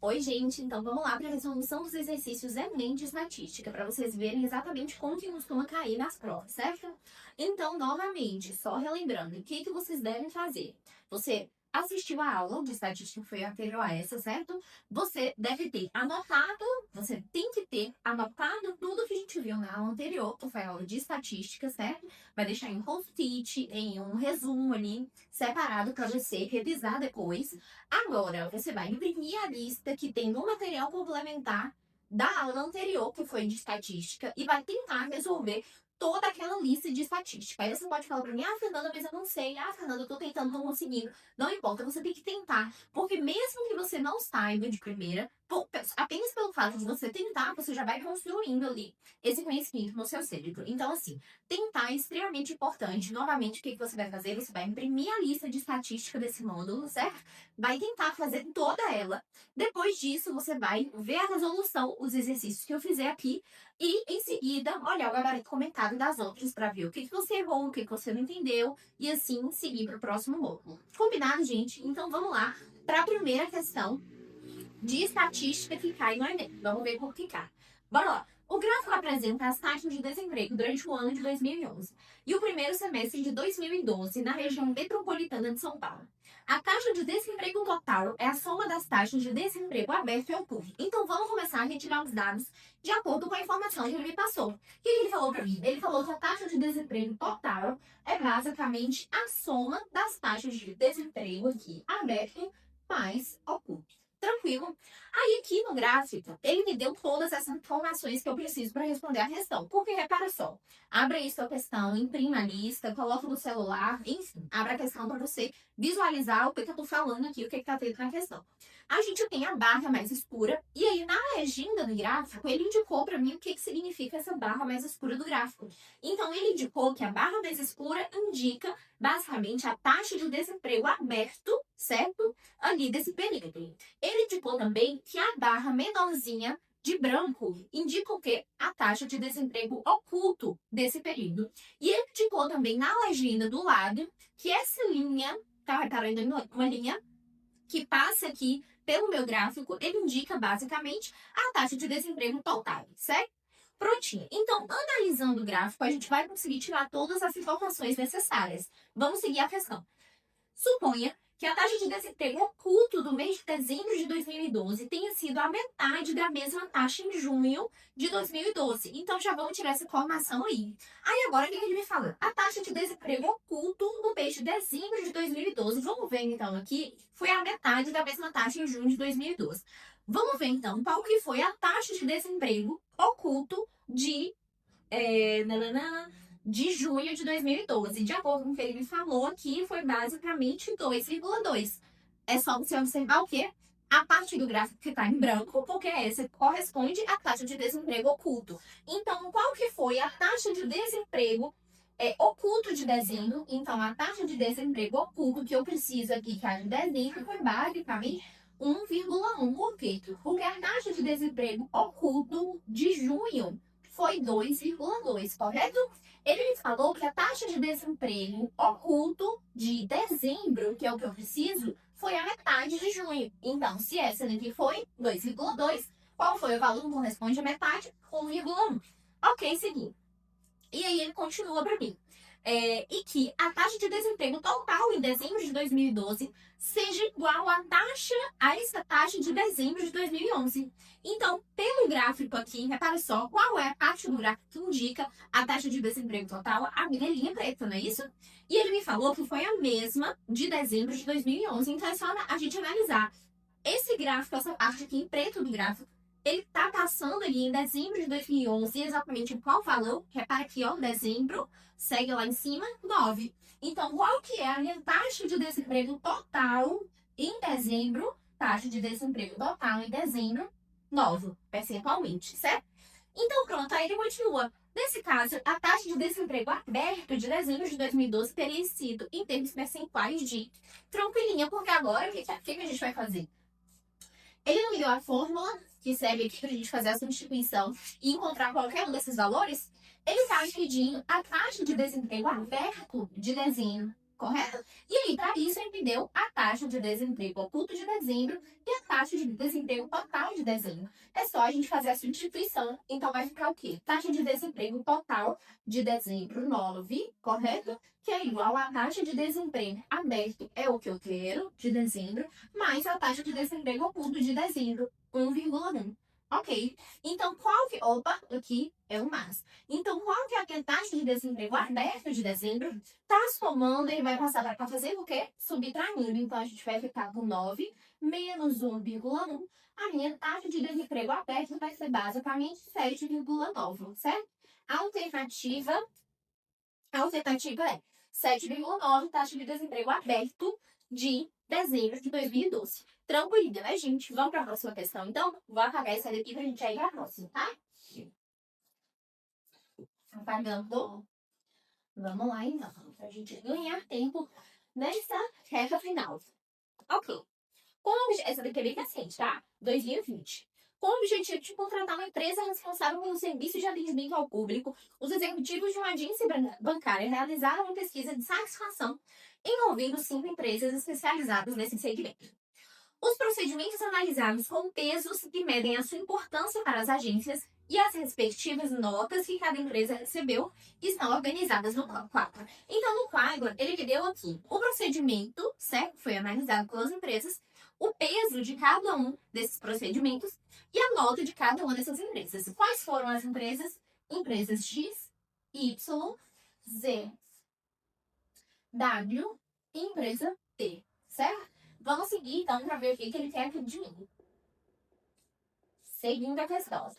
Oi, gente, então vamos lá para a resolução dos exercícios Enem de estatística, para vocês verem exatamente como que costuma cair nas provas, certo? Então, novamente, só relembrando, o que vocês devem fazer? Você assistiu a aula de estatística que foi anterior a essa, certo? Você deve ter anotado, você tem que ter anotado tudo que a gente viu na aula anterior, que foi a aula de estatística, certo? Vai deixar em post-it, em um resumo ali, separado para você revisar depois. Agora, você vai imprimir a lista que tem no material complementar da aula anterior, que foi de estatística, e vai tentar resolver toda aquela lista de estatística. Aí você pode falar para mim, Fernanda, mas eu não sei. Fernanda, eu tô tentando, não conseguindo. Não importa, você tem que tentar. Porque mesmo que você não saiba de primeira, apenas pelo fato de você tentar, você já vai construindo ali esse conhecimento no seu cérebro. Então, assim, tentar é extremamente importante. Novamente, o que você vai fazer? Você vai imprimir a lista de estatística desse módulo, certo? Vai tentar fazer toda ela. Depois disso, você vai ver a resolução, os exercícios que eu fizer aqui, e em seguida, olhar o gabarito comentado das outras para ver o que você errou, o que você não entendeu, e assim seguir para o próximo módulo. Combinado, gente? Então vamos lá para a primeira questão de estatística que cai no Enem. Vamos ver como que cai. Bora lá. O gráfico apresenta as taxas de desemprego durante o ano de 2011 e o primeiro semestre de 2012 na região metropolitana de São Paulo. A taxa de desemprego total é a soma das taxas de desemprego aberto e oculto. Então vamos começar a retirar os dados de acordo com a informação que ele me passou. O que ele falou para mim? Ele falou que a taxa de desemprego total é basicamente a soma das taxas de desemprego aqui aberto mais oculto. Tranquilo? Aí aqui no gráfico, ele me deu todas essas informações que eu preciso para responder a questão. Porque, repara só, abre aí sua questão, imprima a lista, coloca no celular, enfim, abre a questão para você visualizar o que eu estou falando aqui, o que está dentro da questão. A gente tem a barra mais escura, e aí na legenda do gráfico, ele indicou para mim o que significa essa barra mais escura do gráfico. Então, ele indicou que a barra mais escura indica, basicamente, a taxa de desemprego aberto, certo? Ali desse período. Ele indicou também que a barra menorzinha de branco indica o quê? A taxa de desemprego oculto desse período. E ele indicou também na legenda do lado que essa linha, tá reparando uma linha que passa aqui pelo meu gráfico, ele indica basicamente a taxa de desemprego total, certo? Prontinho. Então, analisando o gráfico, a gente vai conseguir tirar todas as informações necessárias. Vamos seguir a questão. Suponha que a taxa de desemprego oculto do mês de dezembro de 2012 tenha sido a metade da mesma taxa em junho de 2012. Então, já vamos tirar essa informação aí. Aí, agora, o que ele me fala? A taxa de desemprego oculto no mês de dezembro de 2012, vamos ver, então, aqui, foi a metade da mesma taxa em junho de 2012. Vamos ver, então, qual que foi a taxa de desemprego oculto de junho de 2012. De acordo com o que ele me falou aqui, foi basicamente 2,2. É só você observar o quê? A parte do gráfico que está em branco, porque essa corresponde à taxa de desemprego oculto. Então, qual que foi a taxa de desemprego oculto de dezembro? Então, a taxa de desemprego oculto que eu preciso aqui, que é de dezembro, foi basicamente 1,1. Por quê? Porque a taxa de desemprego oculto de junho foi 2,2, correto? Ele me falou que a taxa de desemprego oculto de dezembro, que é o que eu preciso, foi a metade de junho. Então, se essa daqui foi 2,2, qual foi o valor que corresponde à metade? 1,1. Ok, seguindo. E aí ele continua para mim. E que a taxa de desemprego total em dezembro de 2012 seja igual a essa taxa de dezembro de 2011. Então, pelo gráfico aqui, repara só, qual é a parte do gráfico que indica a taxa de desemprego total? A minha linha preta, não é isso? E ele me falou que foi a mesma de dezembro de 2011. Então, é só a gente analisar. Esse gráfico, essa parte aqui em preto do gráfico, ele está passando ali em dezembro de 2011, exatamente qual valor? Repara aqui, ó, dezembro, segue lá em cima, 9. Então, qual que é a minha taxa de desemprego total em dezembro? Taxa de desemprego total em dezembro, 9, percentualmente, certo? Então, pronto, aí ele continua. Nesse caso, a taxa de desemprego aberto de dezembro de 2012 teria sido, em termos percentuais, de tranquilinha, porque agora, o que a gente vai fazer? Ele não me deu a fórmula que serve aqui para a gente fazer a substituição e encontrar qualquer um desses valores. Ele está pedindo a taxa de desemprego aberto de dezembro correto? E aí, para isso, ele me deu a taxa de desemprego oculto de dezembro e a taxa de desemprego total de dezembro. É só a gente fazer a substituição. Então, vai ficar o quê? Taxa de desemprego total de dezembro, 9, correto? Que é igual à taxa de desemprego aberto, é o que eu quero, de dezembro, mais a taxa de desemprego oculto de dezembro, 1,1. Ok. Então, qual que... Opa, aqui é o mais. Então, qual que é a taxa de desemprego aberto de dezembro? Tá somando, ele vai passar para cá fazer o quê? Subtraindo. Então, a gente vai ficar com 9 menos 1,1. A minha taxa de desemprego aberto vai ser basicamente 7,9, certo? A alternativa é 7,9 taxa de desemprego aberto de dezembro de 2012. Tranquilo, né, gente? Vamos para a próxima questão, então? Vou apagar essa daqui para a gente ir para a próxima, tá? Apagando. Vamos lá, então, para a gente ganhar tempo nessa reta final. Ok. Essa daqui é bem recente, tá? 2020. Com o objetivo de contratar uma empresa responsável pelo serviço de atendimento ao público, os executivos de uma agência bancária realizaram uma pesquisa de satisfação envolvendo 5 empresas especializadas nesse segmento. Os procedimentos analisados com pesos que medem a sua importância para as agências e as respectivas notas que cada empresa recebeu estão organizadas no quadro. Então, no quadro, ele me deu aqui o procedimento, certo? Foi analisado pelas empresas, o peso de cada um desses procedimentos e a nota de cada uma dessas empresas. Quais foram as empresas? Empresas X, Y, Z, W e empresa T, certo? Vamos seguir, então, para ver o que ele quer aqui de mim. Seguindo a questão.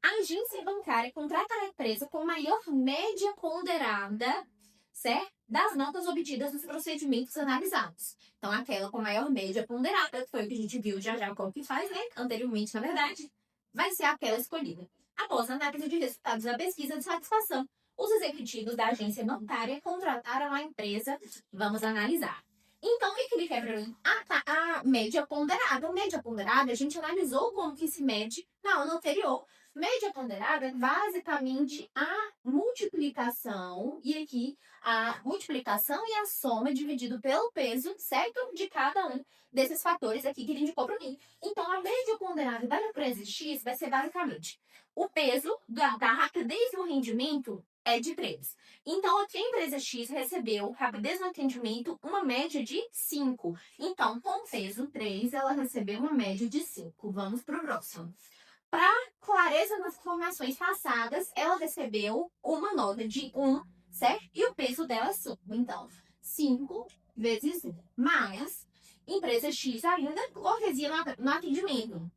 A agência bancária contrata a empresa com maior média ponderada, certo? Das notas obtidas nos procedimentos analisados. Então, aquela com maior média ponderada, que foi o que a gente viu já como que faz, né? Anteriormente, na verdade, vai ser aquela escolhida. Após a análise de resultados da pesquisa de satisfação, os executivos da agência bancária contrataram a empresa. Vamos analisar. Então, o que ele quer para mim? A média ponderada. A média ponderada, a gente analisou como que se mede na aula anterior. Média ponderada é basicamente a multiplicação, e aqui a multiplicação e a soma dividido pelo peso, certo? De cada um desses fatores aqui que ele indicou para mim. Então, a média ponderada da empresa X vai ser basicamente o peso da rapidez no rendimento é de 3. Então, aqui a empresa X recebeu rapidez no atendimento uma média de 5. Então, com peso 3, ela recebeu uma média de 5. Vamos para o próximo. Para clareza nas informações passadas, ela recebeu uma nota de 1, certo? E o peso dela é 5. Então, 5 vezes 1. Mais empresa X ainda, cortesia no atendimento.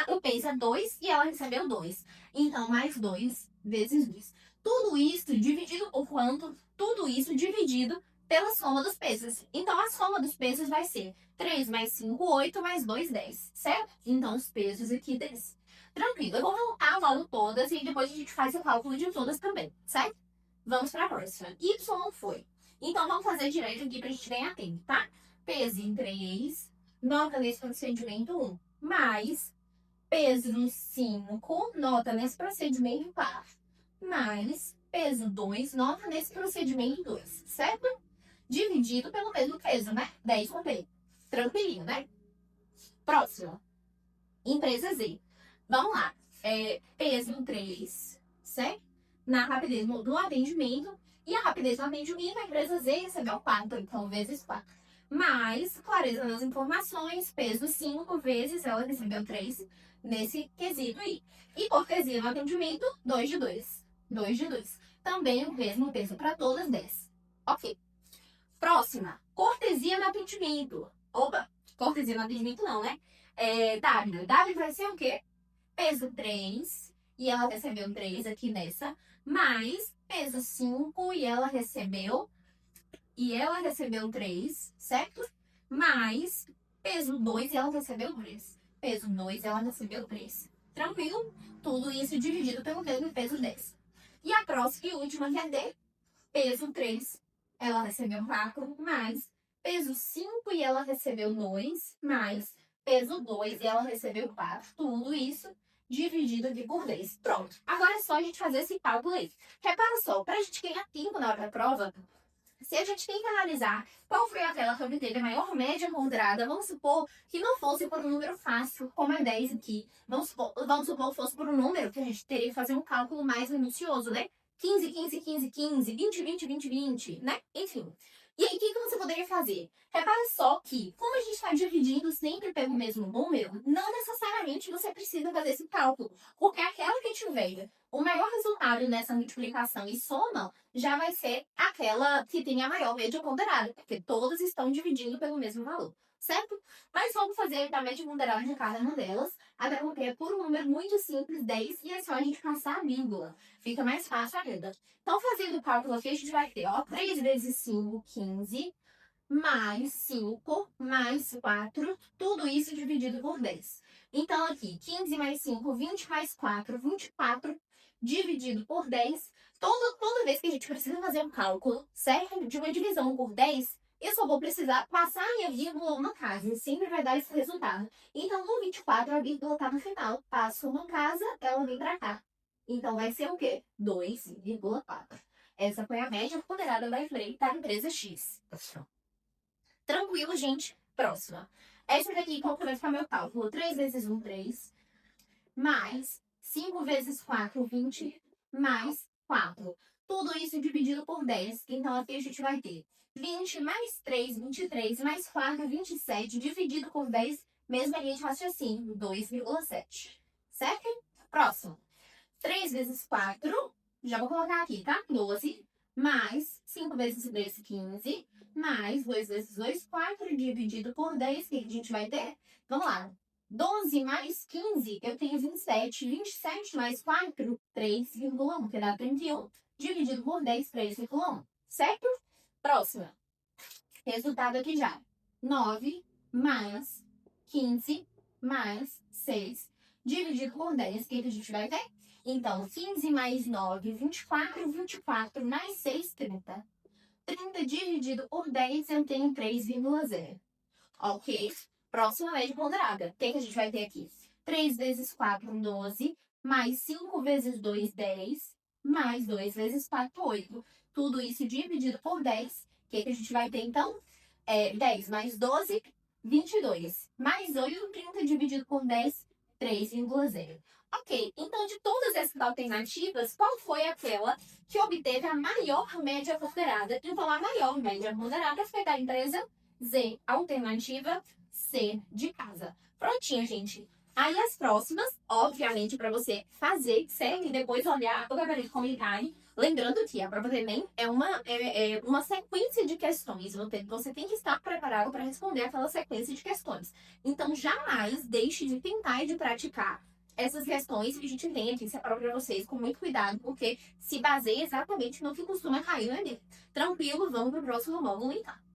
O peso é 2 e ela recebeu 2. Então, mais 2 vezes 2. Tudo isso dividido por quanto? Tudo isso dividido pela soma dos pesos. Então, a soma dos pesos vai ser 3 mais 5, 8, mais 2, 10, certo? Então, os pesos aqui 10. Tranquilo, eu vou voltar a valor todas e depois a gente faz o cálculo de todas também, certo? Vamos para a próxima. Y foi. Então, vamos fazer direito aqui para a gente ganhar tempo, tá? Peso em 3, nota nesse procedimento 1, mais peso no 5, nota nesse procedimento 4, mais peso 2, nota nesse procedimento 2, certo? Dividido pelo mesmo peso, né? 10 com P. Tranquilinho, né? Próximo. Empresa Z. Vamos lá. Peso em 3, certo? Na rapidez do atendimento. E a rapidez do atendimento, a empresa Z recebeu 4, então vezes 4. Mais clareza nas informações, peso 5 vezes, ela recebeu 3 nesse quesito aí. E cortesia no atendimento, 2 de 2. 2 de 2. Também o mesmo peso para todas 10. Ok. Próxima. Cortesia no atendimento. Opa, cortesia no atendimento não, né? W. W vai ser o quê? Peso 3, e ela recebeu 3 aqui nessa, mais peso 5, e ela recebeu 3, certo? Mais peso 2, e ela recebeu 3. Peso 2, ela recebeu 3. Tranquilo? Tudo isso dividido pelo mesmo peso 10. E a próxima e última que é D, peso 3, ela recebeu 4, mais peso 5 e ela recebeu 2, mais peso 2 e ela recebeu 4. Tudo isso dividido aqui por 10. Pronto. Agora é só a gente fazer esse cálculo aí. Repara só, para a gente ganhar tempo na hora da prova, se a gente tem que analisar qual foi aquela que obteve a maior média ponderada, vamos supor que não fosse por um número fácil, como é 10 aqui. Vamos supor que fosse por um número que a gente teria que fazer um cálculo mais minucioso, né? 15, 15, 15, 15, 20, 20, 20, 20, né? Enfim. E aí, o que você poderia fazer? Repara só que, como a gente está dividindo sempre pelo mesmo número, não necessariamente você precisa fazer esse cálculo. Porque aquela que tiver o maior resultado nessa multiplicação e soma já vai ser aquela que tem a maior média ponderada, porque todas estão dividindo pelo mesmo valor, certo? Mas vamos fazer a média ponderada de cada uma delas, até porque é por um número muito simples, 10, e é só a gente passar a vírgula. Fica mais fácil ainda. Então, fazendo o cálculo aqui, a gente vai ter, ó, 3 vezes 5, 15, mais 5, mais 4, tudo isso dividido por 10. Então, aqui, 15 mais 5, 20 mais 4, 24, dividido por 10. Toda vez que a gente precisa fazer um cálculo, certo? De uma divisão por 10, eu só vou precisar passar a minha vírgula uma casa, e sempre vai dar esse resultado. Então, no 24, a vírgula está no final. Passo uma casa, ela vem para cá. Então, vai ser o quê? 2,4. Essa foi a média ponderada da empresa X. Tranquilo, gente. Próxima. Essa daqui, qual que vai ficar meu cálculo? 3 vezes 1, 3. Mais 5 vezes 4, 20. Mais 4. Tudo isso dividido por 10. Então, aqui a gente vai ter 20 mais 3, 23. Mais 4, 27. Dividido por 10. Mesma linha de raciocínio. 2,7. Certo? Próximo. 3 vezes 4. Já vou colocar aqui, tá? 12. Mais 5 vezes 3, 15. Mais 2 vezes 2, 4, dividido por 10, o que a gente vai ter? Vamos lá. 12 mais 15, eu tenho 27. 27 mais 4, 3,1, que dá 31. Dividido por 10, 3,1. Certo? Próxima. Resultado aqui já. 9 mais 15 mais 6, dividido por 10, o que a gente vai ter? Então, 15 mais 9, 24. 24 mais 6, 30. 30 dividido por 10, eu tenho 3,0. Ok? Próxima média ponderada. O que a gente vai ter aqui? 3 vezes 4, 12. Mais 5 vezes 2, 10. Mais 2 vezes 4, 8. Tudo isso dividido por 10. O que a gente vai ter, então? 10 mais 12, 22. Mais 8, 30 dividido por 10, 3,0. Ok, então de todas essas alternativas, qual foi aquela que obteve a maior média ponderada? Então, a maior média ponderada foi da empresa Z, alternativa C de casa. Prontinho, gente. Aí as próximas, obviamente, para você fazer, certo? E depois olhar o gabarito comentário. Lembrando que a prova do Enem é uma sequência de questões. Você tem que estar preparado para responder aquela sequência de questões. Então, jamais deixe de tentar e de praticar essas questões que a gente tem aqui separado para vocês com muito cuidado, porque se baseia exatamente no que costuma cair no Enem. Tranquilo, vamos para o próximo módulo, então.